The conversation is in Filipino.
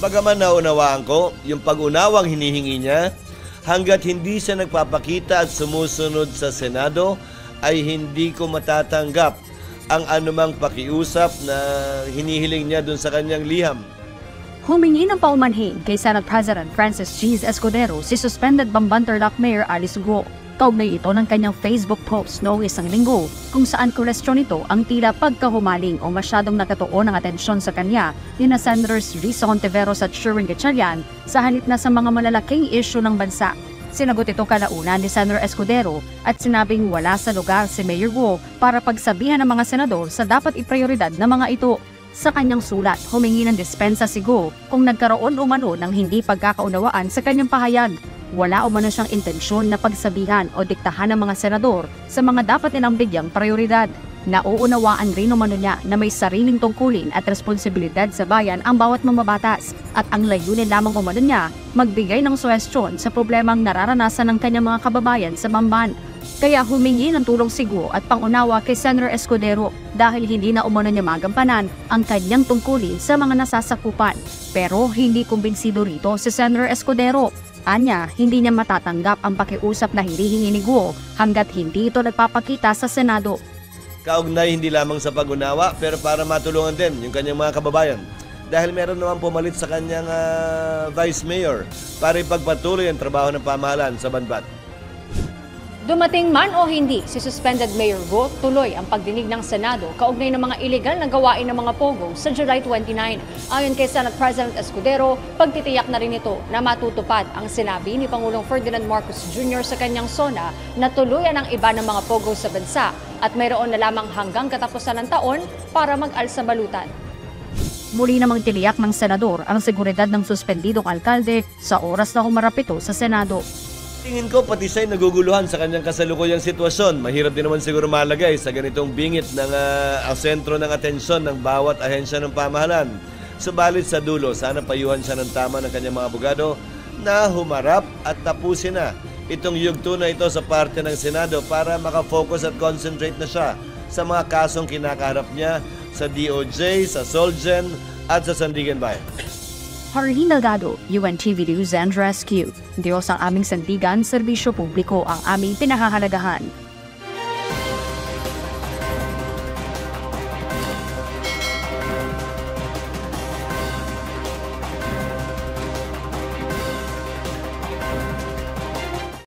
Bagaman naunawaan ko yung pag-unawang hinihingi niya, hanggat hindi siya nagpapakita at sumusunod sa Senado, ay hindi ko matatanggap ang anumang pakiusap na hinihiling niya dun sa kanyang liham. Humingi ng paumanhin kay Senate President Francis G. Escudero si suspended Bamban-Tarlac Mayor Alice Guo. Kaugnay ito ng kanyang Facebook post noong isang linggo kung saan kwestiyon nito ang tila pagkahumaling o masyadong nakatuon ng atensyon sa kanya ni na Senators Risa Hontiveros at Sherwin Gatchalian sa halip na sa mga malalaking issue ng bansa. Sinagot ito kalaunan ni Senator Escudero at sinabing wala sa lugar si Mayor Guo para pagsabihan ng mga senador sa dapat iprioridad ng mga ito. Sa kanyang sulat, humingi ng dispensa si Guo kung nagkaroon umano ng hindi pagkakaunawaan sa kanyang pahayag. Wala umano siyang intensyon na pagsabihan o diktahan ng mga senador sa mga dapat nilang bigyang prioridad. Nauunawaan rin umano niya na may sariling tungkulin at responsibilidad sa bayan ang bawat mamabatas at ang layunin lamang umano niya magbigay ng suwestyon sa problemang nararanasan ng kanyang mga kababayan sa Bamban. Kaya humingi ng tulong si Guo at pangunawa kay Senator Escudero dahil hindi na umano niya magampanan ang kanyang tungkulin sa mga nasasakupan. Pero hindi kumbinsido rito si Senator Escudero. Anya, hindi niya matatanggap ang pakiusap na hinihingi ni Guo hanggat hindi ito nagpapakita sa Senado. Kaugnay hindi lamang sa pag-unawa pero para matulungan din yung kanyang mga kababayan. Dahil meron naman pumalit sa kanyang Vice Mayor para ipagpatuloy ang trabaho ng pamahalaan sa Banbat. Dumating man o hindi si suspended Mayor Guo, tuloy ang pagdinig ng Senado kaugnay ng mga iligal na gawain ng mga pogo sa July 29. Ayon kay Senate President Escudero, pagtitiyak na rin ito na matutupad ang sinabi ni Pangulong Ferdinand Marcos Jr. sa kanyang SONA na tuluyan ang iba ng mga pogo sa bansa at mayroon na lamang hanggang katapusan ng taon para mag-alsa balutan. Muli namang tiniyak ng senador ang seguridad ng suspendidong alkalde sa oras na humarap ito sa Senado. Tingin ko pati siya'y naguguluhan sa kanyang kasalukuyang sitwasyon. Mahirap din naman siguro malagay sa ganitong bingit ng ang sentro ng atensyon ng bawat ahensya ng pamahalaan. Subalit sa dulo, sana payuhan siya ng tama ng kanyang mga abogado na humarap at tapusin na itong yugto na ito sa parte ng Senado para makafocus at concentrate na siya sa mga kasong kinakaharap niya sa DOJ, sa Solgen at sa Sandigan Bayan. Harleen Delgado, UNTV News and Rescue. Diyos ang aming sandigan, serbisyo publiko ang aming pinakahalagahan.